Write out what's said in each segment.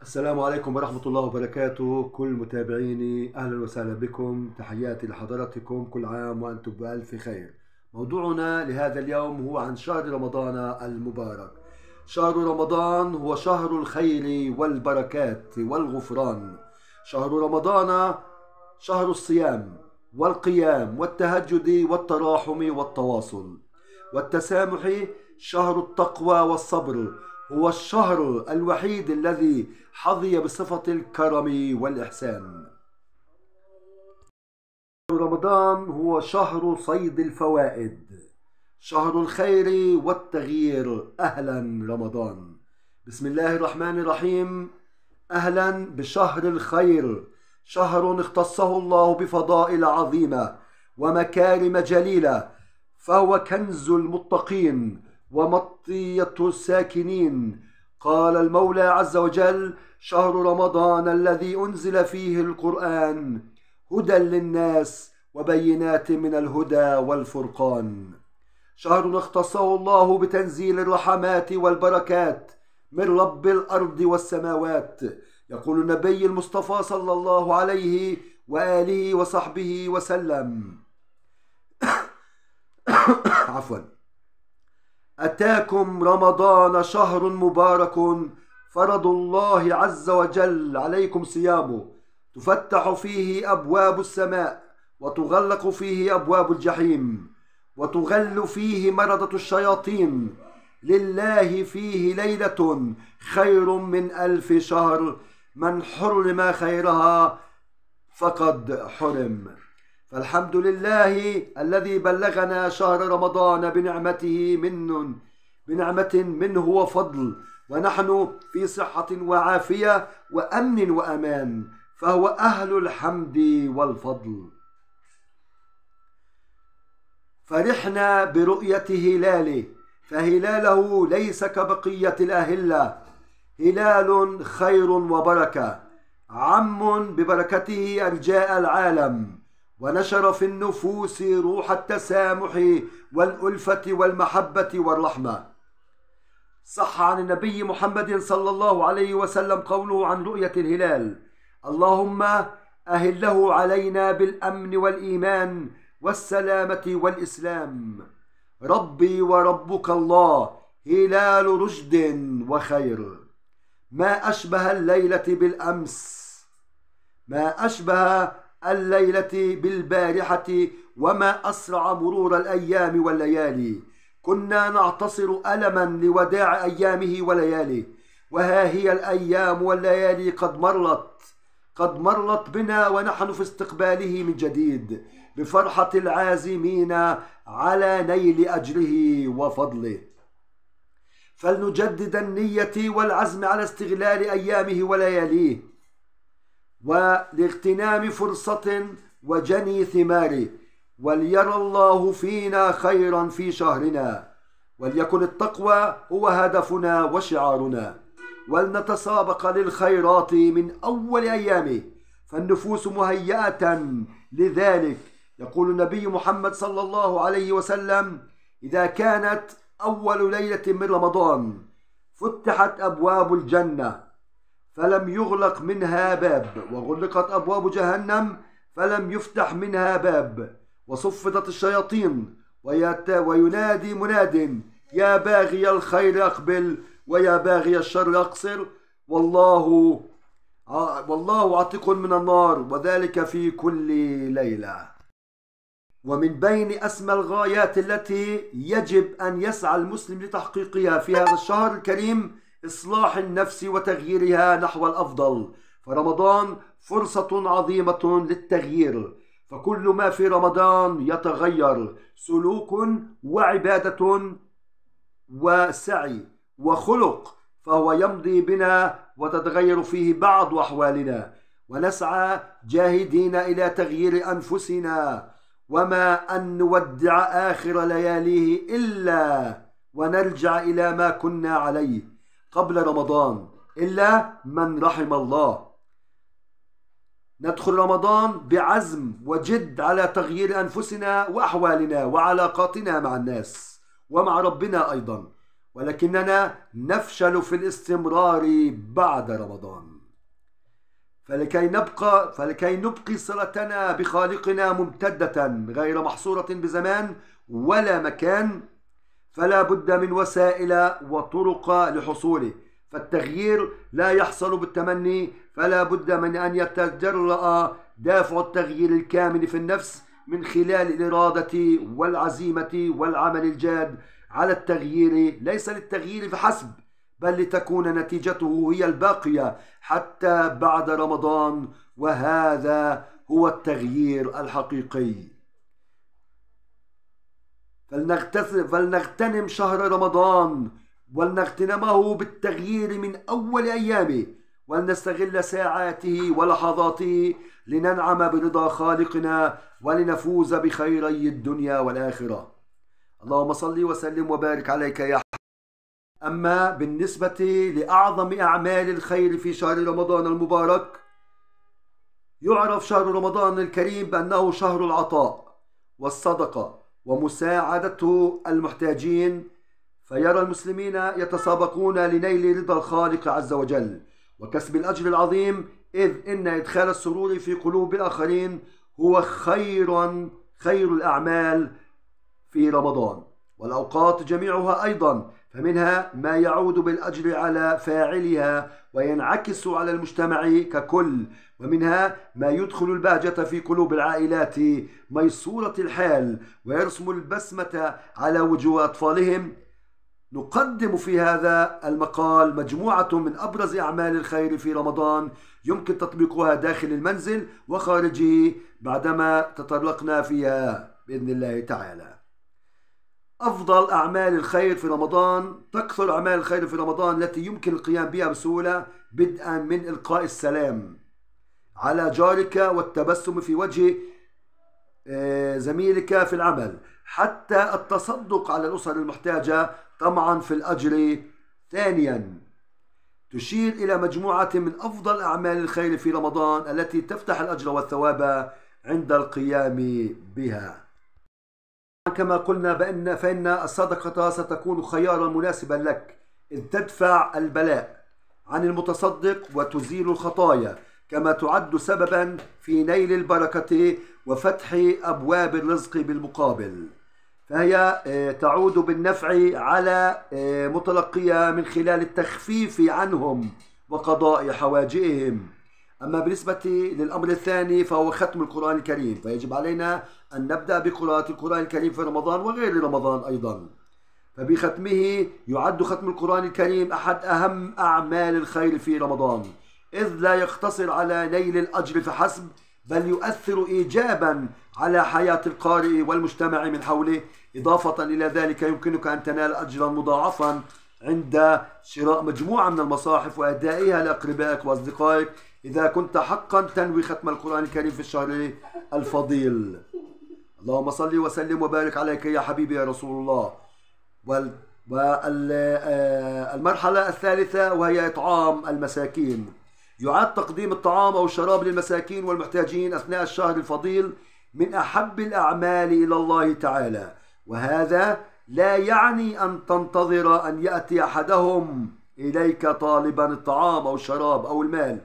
السلام عليكم ورحمة الله وبركاته. كل متابعيني أهلا وسهلا بكم، تحياتي لحضراتكم، كل عام وأنتم بألف خير. موضوعنا لهذا اليوم هو عن شهر رمضان المبارك. شهر رمضان هو شهر الخير والبركات والغفران. شهر رمضان شهر الصيام والقيام والتهجد والتراحم والتواصل والتسامح، شهر التقوى والصبر. هو الشهر الوحيد الذي حظي بصفة الكرم والإحسان. رمضان هو شهر صيد الفوائد، شهر الخير والتغيير. أهلا رمضان، بسم الله الرحمن الرحيم. أهلا بشهر الخير، شهر اختصه الله بفضائل عظيمة ومكارم جليلة، فهو كنز المتقين ومطية الساكنين. قال المولى عز وجل: شهر رمضان الذي أنزل فيه القرآن هدى للناس وبينات من الهدى والفرقان. شهر اختصه الله بتنزيل الرحمات والبركات من رب الأرض والسماوات. يقول النبي المصطفى صلى الله عليه وآله وصحبه وسلم عفوا: أتاكم رمضان شهر مبارك فرض الله عز وجل عليكم صيامه، تفتح فيه أبواب السماء وتغلق فيه أبواب الجحيم وتغل فيه مردة الشياطين. لله فيه ليلة خير من 1000 شهر، من حرم خيرها فقد حرم. فالحمد لله الذي بلغنا شهر رمضان بنعمة منه وفضل، ونحن في صحة وعافية وأمن وأمان، فهو أهل الحمد والفضل. فرحنا برؤية هلاله، فهلاله ليس كبقية الأهلة، هلال خير وبركة، عم ببركته أرجاء العالم، ونشر في النفوس روح التسامح والألفة والمحبة والرحمة. صح عن النبي محمد صلى الله عليه وسلم قوله عن رؤية الهلال: اللهم أهله علينا بالأمن والإيمان والسلامة والإسلام. ربي وربك الله، هلال رشد وخير. ما أشبه الليلة بالأمس، ما أشبه الليلة بالبارحة، وما أسرع مرور الأيام والليالي. كنا نعتصر ألما لوداع أيامه ولياليه، وها هي الأيام والليالي قد مرت بنا، ونحن في استقباله من جديد بفرحة العازمين على نيل أجره وفضله. فلنجدد النية والعزم على استغلال أيامه ولياليه، ولاغتنام فرصة وجني ثماره، وليرى الله فينا خيرا في شهرنا، وليكن التقوى هو هدفنا وشعارنا، ولنتسابق للخيرات من أول أيامه، فالنفوس مهيئة لذلك. يقول النبي محمد صلى الله عليه وسلم: إذا كانت أول ليلة من رمضان فتحت أبواب الجنة فلم يغلق منها باب، وغلقت أبواب جهنم فلم يفتح منها باب، وصفدت الشياطين، وينادي مناد: يا باغي الخير أقبل ويا باغي الشر أقصر، والله عتق من النار، وذلك في كل ليلة. ومن بين أسمى الغايات التي يجب أن يسعى المسلم لتحقيقها في هذا الشهر الكريم إصلاح النفس وتغييرها نحو الأفضل. فرمضان فرصة عظيمة للتغيير، فكل ما في رمضان يتغير: سلوك وعبادة وسعي وخلق، فهو يمضي بنا وتتغير فيه بعض أحوالنا، ونسعى جاهدين إلى تغيير أنفسنا، وما أن نودع آخر لياليه إلا ونرجع إلى ما كنا عليه قبل رمضان، إلا من رحم الله. ندخل رمضان بعزم وجد على تغيير أنفسنا وأحوالنا وعلاقاتنا مع الناس ومع ربنا أيضا، ولكننا نفشل في الاستمرار بعد رمضان. فلكي نبقي صلتنا بخالقنا ممتدة غير محصورة بزمان ولا مكان، فلا بد من وسائل وطرق لحصوله. فالتغيير لا يحصل بالتمني، فلا بد من أن يتجرأ دافع التغيير الكامل في النفس من خلال الإرادة والعزيمة والعمل الجاد على التغيير، ليس للتغيير فحسب، بل لتكون نتيجته هي الباقية حتى بعد رمضان، وهذا هو التغيير الحقيقي. فلنغتنم شهر رمضان ولنغتنمه بالتغيير من أول أيامه، ولنستغل ساعاته ولحظاته لننعم برضا خالقنا ولنفوز بخيري الدنيا والآخرة. اللهم صل وسلم وبارك عليك يا حبيبي. أما بالنسبة لأعظم أعمال الخير في شهر رمضان المبارك، يعرف شهر رمضان الكريم بأنه شهر العطاء والصدقة ومساعدة المحتاجين، فيرى المسلمين يتسابقون لنيل رضا الخالق عز وجل وكسب الأجر العظيم، إذ إن إدخال السرور في قلوب الآخرين هو خير الأعمال في رمضان والأوقات جميعها أيضا، فمنها ما يعود بالأجر على فاعلها وينعكس على المجتمع ككل، ومنها ما يدخل البهجة في قلوب العائلات ميسورة الحال ويرسم البسمة على وجوه أطفالهم. نقدم في هذا المقال مجموعة من أبرز أعمال الخير في رمضان يمكن تطبيقها داخل المنزل وخارجه بعدما تطرقنا فيها بإذن الله تعالى. أفضل أعمال الخير في رمضان، تكثر أعمال الخير في رمضان التي يمكن القيام بها بسهولة، بدءا من إلقاء السلام على جارك والتبسم في وجه زميلك في العمل، حتى التصدق على الأسر المحتاجة طمعا في الأجر. ثانيا، تشير إلى مجموعة من أفضل أعمال الخير في رمضان التي تفتح الأجر والثواب عند القيام بها. كما قلنا فإن الصدقة ستكون خيارا مناسبا لك، إذ تدفع البلاء عن المتصدق وتزيل الخطايا، كما تعد سببا في نيل البركة وفتح أبواب الرزق بالمقابل، فهي تعود بالنفع على متلقيها من خلال التخفيف عنهم وقضاء حوائجهم. أما بالنسبة للأمر الثاني فهو ختم القرآن الكريم، فيجب علينا أن نبدأ بقراءة القرآن الكريم في رمضان وغير رمضان أيضا، فبختمه يعد ختم القرآن الكريم أحد أهم أعمال الخير في رمضان، إذ لا يقتصر على نيل الأجر فحسب، بل يؤثر إيجابا على حياة القارئ والمجتمع من حوله. إضافة إلى ذلك يمكنك أن تنال أجرا مضاعفا عند شراء مجموعة من المصاحف وأدائها لأقربائك وأصدقائك، إذا كنت حقا تنوي ختم القرآن الكريم في الشهر الفضيل. اللهم صل وسلم وبارك عليك يا حبيبي يا رسول الله. والمرحلة الثالثة وهي إطعام المساكين. يعد تقديم الطعام أو الشراب للمساكين والمحتاجين أثناء الشهر الفضيل من أحب الأعمال إلى الله تعالى، وهذا لا يعني أن تنتظر أن يأتي أحدهم إليك طالبا الطعام أو الشراب أو المال،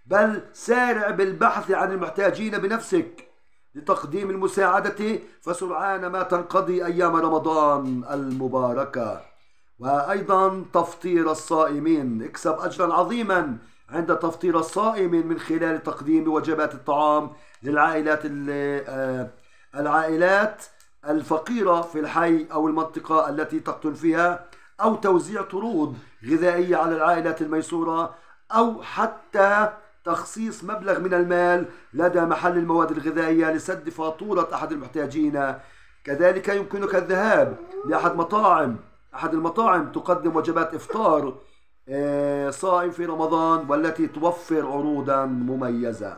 بل سارع بالبحث عن المحتاجين بنفسك لتقديم المساعدة، فسرعان ما تنقضي أيام رمضان المباركة. وأيضا تفطير الصائمين، اكسب أجرا عظيما عند تفطير الصائم من خلال تقديم وجبات الطعام للعائلات الفقيرة في الحي أو المنطقة التي تقطن فيها، أو توزيع طرود غذائية على العائلات الميسورة، أو حتى تخصيص مبلغ من المال لدى محل المواد الغذائية لسد فاتورة أحد المحتاجين. كذلك يمكنك الذهاب لأحد المطاعم تقدم وجبات إفطار صائم في رمضان والتي توفر عروضا مميزة.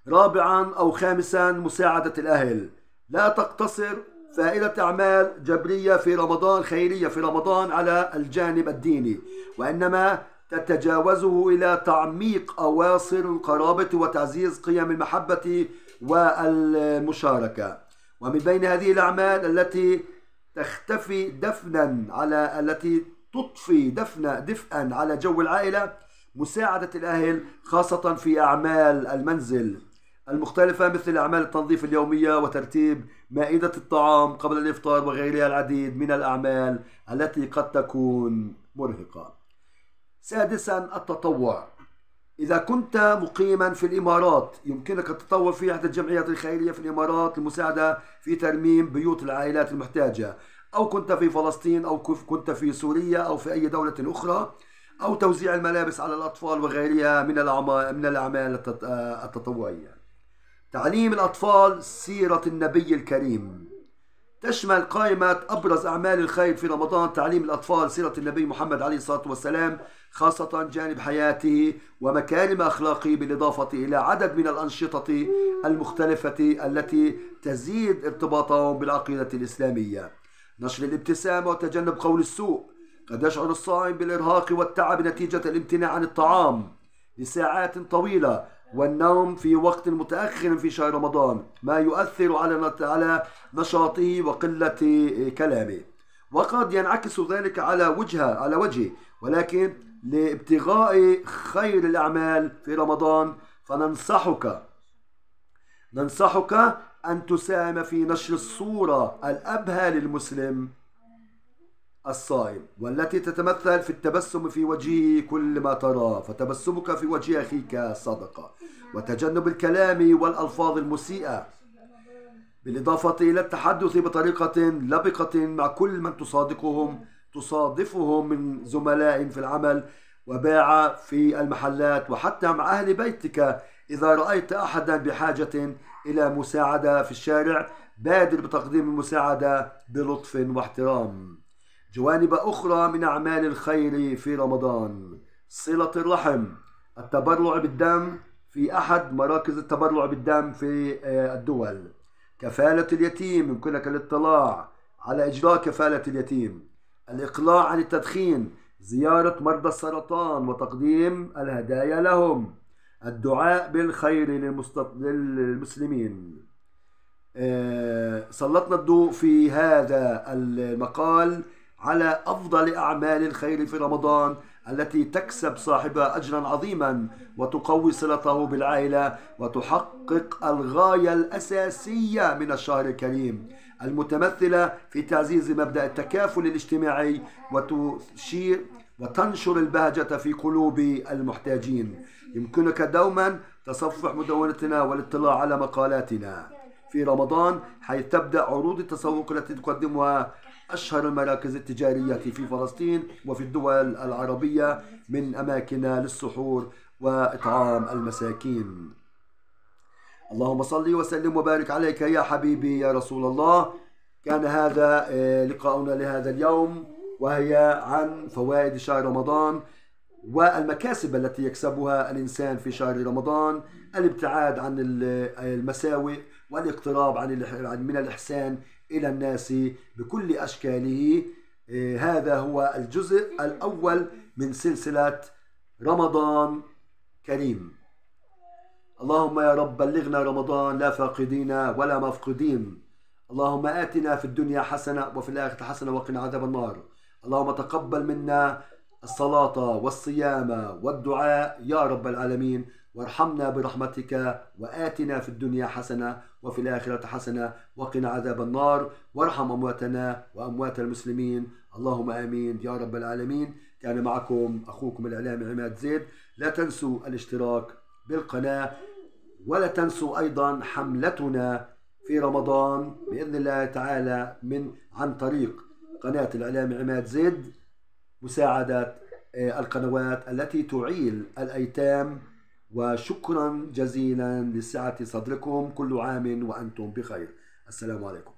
رابعا أو خامسا، مساعدة الأهل. لا تقتصر فائدة أعمال جبرية في رمضان خيرية في رمضان على الجانب الديني، وإنما تتجاوزه إلى تعميق أواصر القرابة وتعزيز قيم المحبة والمشاركة. ومن بين هذه الأعمال التي تطفي دفئا على جو العائلة، مساعدة الأهل خاصة في أعمال المنزل المختلفة مثل أعمال التنظيف اليومية وترتيب مائدة الطعام قبل الإفطار وغيرها العديد من الأعمال التي قد تكون مرهقة. سادسا، التطوع. إذا كنت مقيما في الإمارات يمكنك التطوع في إحدى الجمعيات الخيرية في الإمارات للمساعدة في ترميم بيوت العائلات المحتاجة، أو كنت في فلسطين، أو كنت في سوريا، أو في أي دولة أخرى، أو توزيع الملابس على الأطفال وغيرها من الأعمال التطوعية. تعليم الأطفال سيرة النبي الكريم. تشمل قائمة أبرز أعمال الخير في رمضان تعليم الأطفال سيرة النبي محمد عليه الصلاة والسلام، خاصة جانب حياته ومكارم أخلاقه، بالإضافة إلى عدد من الأنشطة المختلفة التي تزيد ارتباطهم بالعقيدة الإسلامية. نشر الابتسامة وتجنب قول السوء. قد يشعر الصائم بالإرهاق والتعب نتيجة الامتناع عن الطعام لساعات طويلة والنوم في وقت متأخر في شهر رمضان، ما يؤثر على نشاطه وقلة كلامه، وقد ينعكس ذلك على وجهه. ولكن لابتغاء خير الأعمال في رمضان ننصحك أن تساهم في نشر الصورة الأبهى للمسلم الصائم، والتي تتمثل في التبسم في وجهه كل ما تراه، فتبسمك في وجه أخيك صدقة، وتجنب الكلام والألفاظ المسيئة، بالإضافة إلى التحدث بطريقة لبقة مع كل من تصادفهم من زملاء في العمل وباع في المحلات، وحتى مع أهل بيتك. إذا رأيت أحدا بحاجة إلى مساعدة في الشارع بادر بتقديم المساعدة بلطف واحترام. جوانب أخرى من أعمال الخير في رمضان: صلة الرحم، التبرع بالدم في أحد مراكز التبرع بالدم في الدول، كفالة اليتيم، يمكنك الاطلاع على إجراء كفالة اليتيم، الإقلاع عن التدخين، زيارة مرضى السرطان وتقديم الهدايا لهم، الدعاء بالخير للمسلمين. سلطنا الضوء في هذا المقال على أفضل أعمال الخير في رمضان التي تكسب صاحبها أجرا عظيما وتقوي صلته بالعائلة وتحقق الغاية الأساسية من الشهر الكريم، المتمثلة في تعزيز مبدأ التكافل الاجتماعي وتنشر البهجة في قلوب المحتاجين. يمكنك دوما تصفح مدونتنا والاطلاع على مقالاتنا في رمضان، حيث تبدأ عروض التسوق التي تقدمها أشهر المراكز التجارية في فلسطين وفي الدول العربية من أماكن للسحور وإطعام المساكين. اللهم صل وسلم وبارك عليك يا حبيبي يا رسول الله. كان هذا لقاؤنا لهذا اليوم، وهي عن فوائد شهر رمضان والمكاسب التي يكسبها الإنسان في شهر رمضان: الابتعاد عن المساوئ والاقتراب من الإحسان إلى الناس بكل أشكاله. هذا هو الجزء الأول من سلسلة رمضان كريم. اللهم يا رب بلغنا رمضان لا فاقدين ولا مفقودين. اللهم آتنا في الدنيا حسنة وفي الآخرة حسنة وقنا عذاب النار. اللهم تقبل منا الصلاة والصيام والدعاء يا رب العالمين، وارحمنا برحمتك، وآتنا في الدنيا حسنة وفي الآخرة حسنة وقنا عذاب النار، وارحم أمواتنا وأموات المسلمين، اللهم آمين يا رب العالمين. كان معكم أخوكم الإعلامي عماد زيد. لا تنسوا الاشتراك بالقناة، ولا تنسوا أيضا حملتنا في رمضان بإذن الله تعالى عن طريق قناة الإعلامي عماد زيد، مساعدة القنوات التي تعيل الأيتام. وشكرا جزيلا لسعة صدركم. كل عام وأنتم بخير. السلام عليكم.